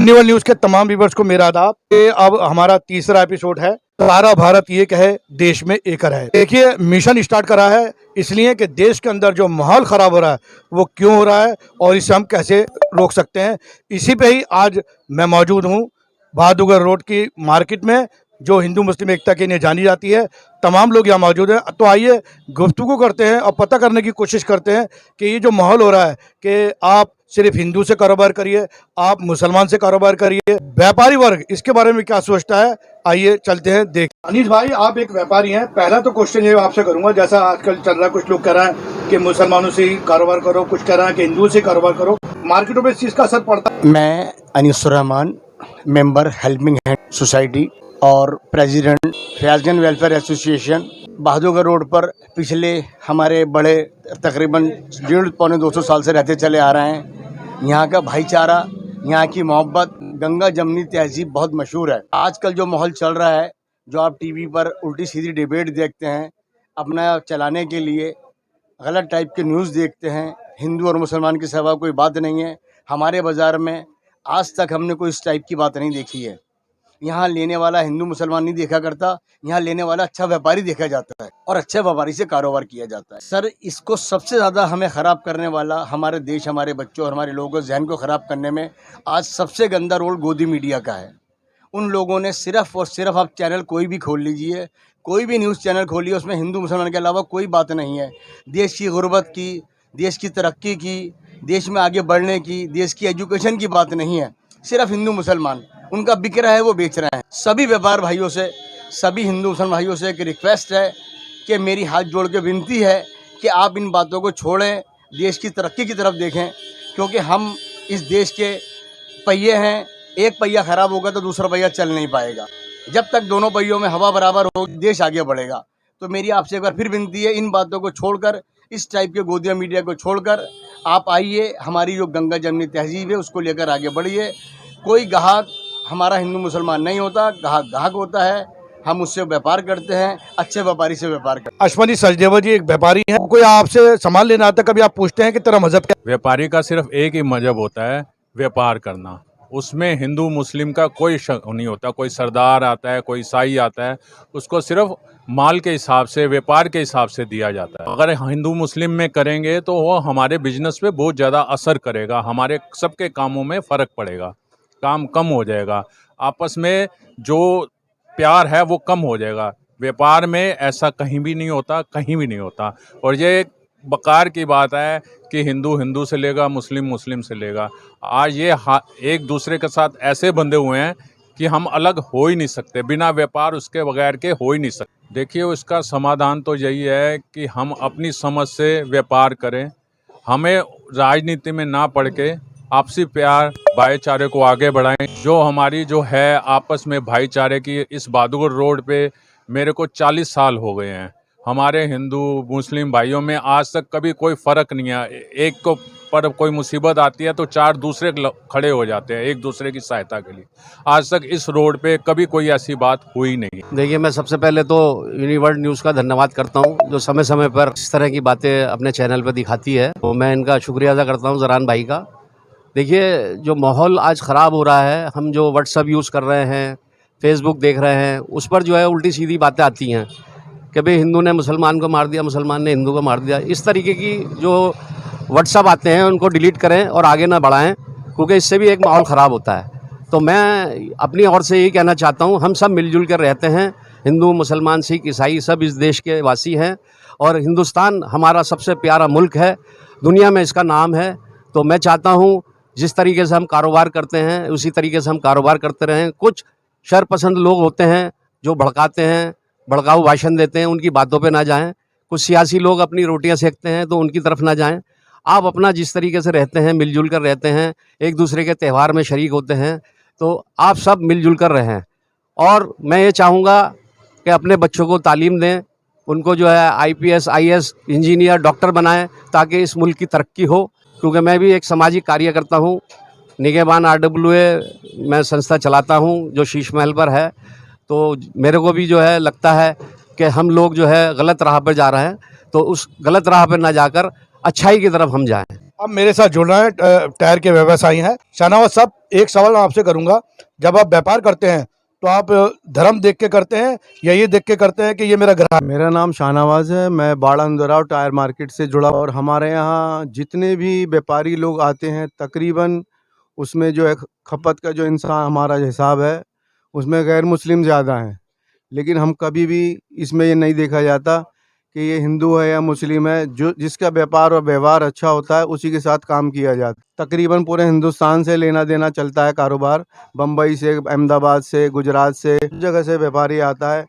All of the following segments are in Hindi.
अर्निवल न्यूज के तमाम व्यूवर्स को मेरा आदाब। ये अब हमारा तीसरा एपिसोड है। सारा भारत ये कहे देश में एक है। देखिए, मिशन स्टार्ट करा है इसलिए कि देश के अंदर जो माहौल खराब हो रहा है वो क्यों हो रहा है और इसे हम कैसे रोक सकते हैं। इसी पे ही आज मैं मौजूद हूँ बहादुरगढ़ रोड की मार्केट में, जो हिंदू मुस्लिम एकता के लिए जानी जाती है। तमाम लोग यहाँ मौजूद हैं। तो आइए गुफ्तगू करते हैं और पता करने की कोशिश करते हैं कि ये जो माहौल हो रहा है कि आप सिर्फ हिंदू से कारोबार करिए, आप मुसलमान से कारोबार करिए, व्यापारी वर्ग इसके बारे में क्या सोचता है। आइए चलते हैं देख। अनीस भाई, आप एक व्यापारी हैं। पहला तो क्वेश्चन ये आपसे करूंगा, जैसा आजकल चल रहा है, कुछ लोग कह रहे हैं कि मुसलमानों से ही कारोबार करो, कुछ कह रहे हैं कि हिंदुओं से कारोबार करो, मार्केटों में इस चीज़ का असर पड़ता है। मैं Anisur Rahman, member helping hand society और president Fayazganj welfare association, Bahadurgarh road पर पिछले हमारे बड़े तकरीबन 150-200 साल से रहते चले आ रहे हैं। यहाँ का भाईचारा, यहाँ की मोहब्बत, गंगा जमनी तहजीब बहुत मशहूर है। आजकल जो माहौल चल रहा है, जो आप टीवी पर उल्टी सीधी डिबेट देखते हैं, अपना चलाने के लिए गलत टाइप के न्यूज़ देखते हैं, हिंदू और मुसलमान के सिवा कोई बात नहीं है। हमारे बाज़ार में आज तक हमने कोई इस टाइप की बात नहीं देखी है। यहाँ लेने वाला हिंदू मुसलमान नहीं देखा करता, यहाँ लेने वाला अच्छा व्यापारी देखा जाता है और अच्छे व्यापारी से कारोबार किया जाता है। सर, इसको सबसे ज़्यादा हमें ख़राब करने वाला, हमारे देश, हमारे बच्चों और हमारे लोगों के जहन को ख़राब करने में आज सबसे गंदा रोल गोदी मीडिया का है। उन लोगों ने सिर्फ़ और सिर्फ, आप चैनल कोई भी खोल लीजिए, कोई भी न्यूज़ चैनल खोलिए, उसमें हिंदू मुसलमान के अलावा कोई बात नहीं है। देश की गुर्बत की, देश की तरक्की की, देश में आगे बढ़ने की, देश की एजुकेशन की बात नहीं है। सिर्फ हिंदू मुसलमान, उनका बिक रहा है, वो बेच रहे हैं। सभी व्यापार भाइयों से, सभी हिंदू मुसलमान भाइयों से एक रिक्वेस्ट है कि मेरी हाथ जोड़ के विनती है कि आप इन बातों को छोड़ें, देश की तरक्की की तरफ देखें, क्योंकि हम इस देश के पहिए हैं। एक पहिया ख़राब होगा तो दूसरा पहिया चल नहीं पाएगा। जब तक दोनों पहियों में हवा बराबर होगी, देश आगे बढ़ेगा। तो मेरी आपसे एक बार फिर विनती है, इन बातों को छोड़कर, इस टाइप के गोदिया मीडिया को छोड़कर आप आइए, हमारी जो गंगा जमनी तहजीब है उसको लेकर आगे बढ़िए। कोई ग्राहक हमारा हिंदू मुसलमान नहीं होता, ग्राहक ग्राहक होता है। हम उससे व्यापार करते हैं, अच्छे व्यापारी से व्यापार करते हैं। अश्वनी सचदेवा जी एक व्यापारी हैं, कोई आपसे सामान लेना आता, कभी आप पूछते हैं कि तेरा मजहब क्या? व्यापारी का सिर्फ एक ही मजहब होता है, व्यापार करना। उसमें हिंदू मुस्लिम का कोई शक नहीं होता। कोई सरदार आता है, कोई ईसाई आता है, उसको सिर्फ माल के हिसाब से, व्यापार के हिसाब से दिया जाता है। अगर हिंदू मुस्लिम में करेंगे तो वो हमारे बिजनेस पे बहुत ज़्यादा असर करेगा, हमारे सबके कामों में फ़र्क पड़ेगा, काम कम हो जाएगा, आपस में जो प्यार है वो कम हो जाएगा। व्यापार में ऐसा कहीं भी नहीं होता, कहीं भी नहीं होता। और ये बकार की बात है कि हिंदू हिंदू से लेगा, मुस्लिम मुस्लिम से लेगा। आज ये एक दूसरे के साथ ऐसे बंधे हुए हैं कि हम अलग हो ही नहीं सकते, बिना व्यापार उसके बगैर के हो ही नहीं सकते। देखिए, उसका समाधान तो यही है कि हम अपनी समझ से व्यापार करें, हमें राजनीति में ना पड़ के आपसी प्यार भाईचारे को आगे बढ़ाएं। जो हमारी जो है आपस में भाईचारे की, इस बहादुरगढ़ रोड पे मेरे को 40 साल हो गए हैं। हमारे हिंदू मुस्लिम भाइयों में आज तक कभी कोई फ़र्क नहीं है। एक को पर कोई मुसीबत आती है तो चार दूसरे खड़े हो जाते हैं एक दूसरे की सहायता के लिए। आज तक इस रोड पे कभी कोई ऐसी बात हुई नहीं। देखिए, मैं सबसे पहले तो यूनिवर्ल्ड न्यूज़ का धन्यवाद करता हूं, जो समय समय पर इस तरह की बातें अपने चैनल पर दिखाती है। तो मैं इनका शुक्रिया अदा करता हूं, ज़रान भाई का। देखिए, जो माहौल आज ख़राब हो रहा है, हम जो व्हाट्सअप यूज़ कर रहे हैं, फेसबुक देख रहे हैं, उस पर जो है उल्टी सीधी बातें आती हैं कि भाई हिंदू ने मुसलमान को मार दिया, मुसलमान ने हिंदू को मार दिया। इस तरीके की जो व्हाट्सअप आते हैं उनको डिलीट करें और आगे ना बढ़ाएं, क्योंकि इससे भी एक माहौल ख़राब होता है। तो मैं अपनी ओर से यही कहना चाहता हूँ, हम सब मिलजुल कर रहते हैं, हिंदू मुसलमान सिख ईसाई सब इस देश के वासी हैं और हिंदुस्तान हमारा सबसे प्यारा मुल्क है, दुनिया में इसका नाम है। तो मैं चाहता हूँ जिस तरीके से हम कारोबार करते हैं उसी तरीके से हम कारोबार करते रहें। कुछ शरपसंद लोग होते हैं जो भड़काते हैं, भड़काऊ भाषण देते हैं, उनकी बातों पे ना जाएं। कुछ सियासी लोग अपनी रोटियां सेकते हैं तो उनकी तरफ ना जाएं। आप अपना जिस तरीके से रहते हैं, मिलजुल कर रहते हैं, एक दूसरे के त्यौहार में शरीक होते हैं, तो आप सब मिलजुल कर रहें। और मैं ये चाहूँगा कि अपने बच्चों को तालीम दें, उनको जो है IPS IAS इंजीनियर डॉक्टर बनाएं, ताकि इस मुल्क की तरक्की हो। क्योंकि मैं भी एक सामाजिक कार्यकर्ता हूँ, निगहबान RWA मैं संस्था चलाता हूँ जो शीश महल पर है। तो मेरे को भी जो है लगता है कि हम लोग जो है गलत राह पर जा रहे हैं, तो उस गलत राह पर ना जाकर अच्छाई की तरफ हम जाएं। अब मेरे साथ जुड़ रहे हैं टायर के व्यवसायी हैं शाहनवाज साहब। एक सवाल मैं आपसे करूंगा, जब आप व्यापार करते हैं तो आप धर्म देख के करते हैं या ये देख के करते हैं कि ये मेरा ग्राहक? मेरा नाम शाहनवाज है। मैं बाड़ा अंदराव टायर मार्केट से जुड़ा, और हमारे यहाँ जितने भी व्यापारी लोग आते हैं तकरीबन उसमें जो है खपत का जो इंसान हमारा हिसाब है उसमें गैर मुस्लिम ज़्यादा हैं। लेकिन हम कभी भी इसमें ये नहीं देखा जाता कि ये हिंदू है या मुस्लिम है। जो जिसका व्यापार और व्यवहार अच्छा होता है उसी के साथ काम किया जाता है। तकरीबन पूरे हिंदुस्तान से लेना देना चलता है कारोबार, बम्बई से, अहमदाबाद से, गुजरात से, जगह से व्यापारी आता है।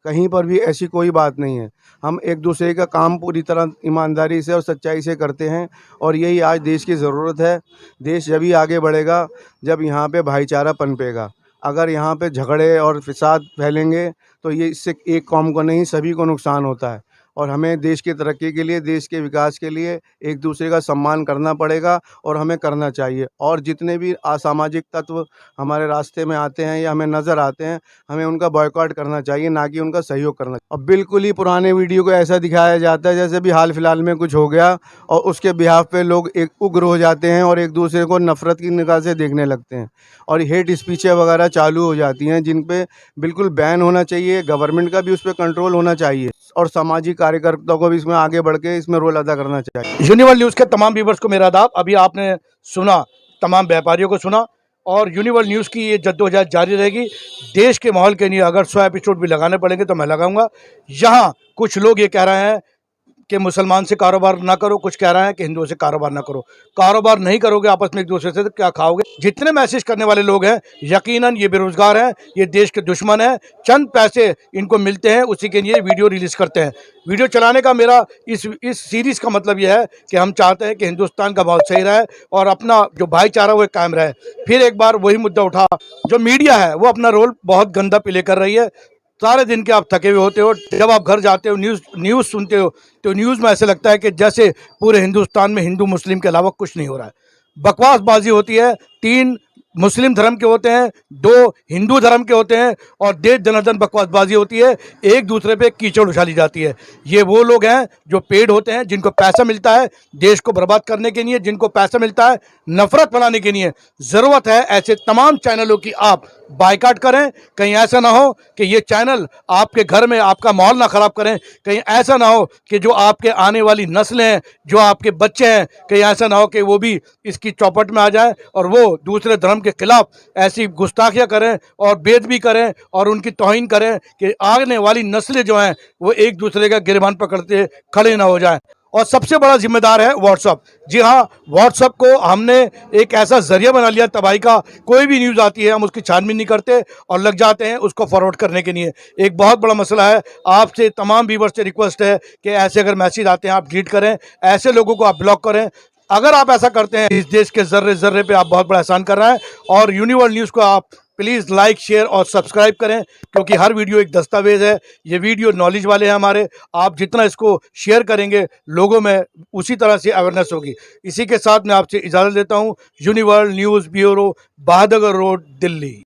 कहीं पर भी ऐसी कोई बात नहीं है। हम एक दूसरे का काम पूरी तरह ईमानदारी से और सच्चाई से करते हैं, और यही आज देश की ज़रूरत है। देश जब ही आगे बढ़ेगा जब यहाँ पे भाईचारा पनपेगा। अगर यहाँ पे झगड़े और फिसाद फैलेंगे तो ये इससे एक कौम को नहीं सभी को नुकसान होता है। और हमें देश की तरक्की के लिए, देश के विकास के लिए एक दूसरे का सम्मान करना पड़ेगा, और हमें करना चाहिए। और जितने भी असामाजिक तत्व हमारे रास्ते में आते हैं या हमें नज़र आते हैं, हमें उनका बॉयकॉट करना चाहिए, ना कि उनका सहयोग करना चाहिए। अब बिल्कुल ही पुराने वीडियो को ऐसा दिखाया जाता है जैसे भी हाल फिलहाल में कुछ हो गया, और उसके बिहाफ पे लोग एक उग्र हो जाते हैं और एक दूसरे को नफ़रत की निगाह से देखने लगते हैं, और हेट स्पीचें वगैरह चालू हो जाती हैं, जिन पे बिल्कुल बैन होना चाहिए। गवर्नमेंट का भी उस पर कंट्रोल होना चाहिए, और सामाजिक कार्यकर्ताओं को भी इसमें आगे बढ़ के इसमें रोल अदा करना चाहिए। यूनिवर्सल न्यूज़ के तमाम व्यूवर्स को मेरा आदाब। अभी आपने सुना, तमाम व्यापारियों को सुना, और यूनिवर्सल न्यूज़ की ये जद्दोजहद जारी रहेगी। देश के माहौल के लिए अगर 100 एपिसोड भी लगाने पड़ेंगे तो मैं लगाऊंगा। यहाँ कुछ लोग ये कह रहे हैं कि मुसलमान से कारोबार ना करो, कुछ कह रहे हैं कि हिंदुओं से कारोबार ना करो। कारोबार नहीं करोगे आपस में एक दूसरे से तो क्या खाओगे? जितने मैसेज करने वाले लोग हैं यकीनन ये बेरोजगार हैं, ये देश के दुश्मन हैं। चंद पैसे इनको मिलते हैं, उसी के लिए वीडियो रिलीज करते हैं। वीडियो चलाने का मेरा इस सीरीज़ का मतलब यह है कि हम चाहते हैं कि हिंदुस्तान का बहुत सही रहे और अपना जो भाईचारा वो कायम रहे। फिर एक बार वही मुद्दा उठा, जो मीडिया है वो अपना रोल बहुत गंदा प्ले कर रही है। सारे दिन के आप थके हुए होते हो, जब आप घर जाते हो न्यूज़ सुनते हो तो न्यूज़ में ऐसे लगता है कि जैसे पूरे हिंदुस्तान में हिंदू मुस्लिम के अलावा कुछ नहीं हो रहा है। बकवासबाजी होती है। 3 मुस्लिम धर्म के होते हैं, 2 हिंदू धर्म के होते हैं, और देश जनार्दन बकवासबाजी होती है। एक दूसरे पे कीचड़ उछाली जाती है। ये वो लोग हैं जो पेड होते हैं, जिनको पैसा मिलता है देश को बर्बाद करने के लिए, जिनको पैसा मिलता है नफरत फैलाने के लिए। ज़रूरत है ऐसे तमाम चैनलों की आप बायकाट करें। कहीं ऐसा ना हो कि ये चैनल आपके घर में आपका माहौल ना ख़राब करें। कहीं ऐसा ना हो कि जो आपके आने वाली नस्लें हैं, जो आपके बच्चे हैं, कहीं ऐसा ना हो कि वो भी इसकी चौपट में आ जाए और वो दूसरे धर्म के खिलाफ ऐसी गुस्ताखियाँ करें और बेदबी करें और उनकी तौहीन करें कि आने वाली नस्लें जो हैं वो एक दूसरे का गिरबान पकड़ते खड़े ना हो जाएं। और सबसे बड़ा जिम्मेदार है व्हाट्सअप। जी हाँ, व्हाट्सअप को हमने एक ऐसा जरिया बना लिया तबाही का। कोई भी न्यूज़ आती है हम उसकी छानबीन नहीं करते और लग जाते हैं उसको फॉरवर्ड करने के लिए। एक बहुत बड़ा मसला है। आपसे तमाम व्यूअर्स से रिक्वेस्ट है कि ऐसे अगर मैसेज आते हैं आप डिलीट करें, ऐसे लोगों को आप ब्लॉक करें। अगर आप ऐसा करते हैं इस देश के जर्रे जर्रे पे आप बहुत बड़ा एहसान कर रहे हैं। और यूनिवर्सल न्यूज़ को आप प्लीज़ लाइक, शेयर और सब्सक्राइब करें, क्योंकि हर वीडियो एक दस्तावेज़ है। ये वीडियो नॉलेज वाले हैं हमारे। आप जितना इसको शेयर करेंगे लोगों में उसी तरह से अवेयरनेस होगी। इसी के साथ मैं आपसे इजाज़त लेता हूँ। Universal news bureau, Bahadurgarh road, Delhi.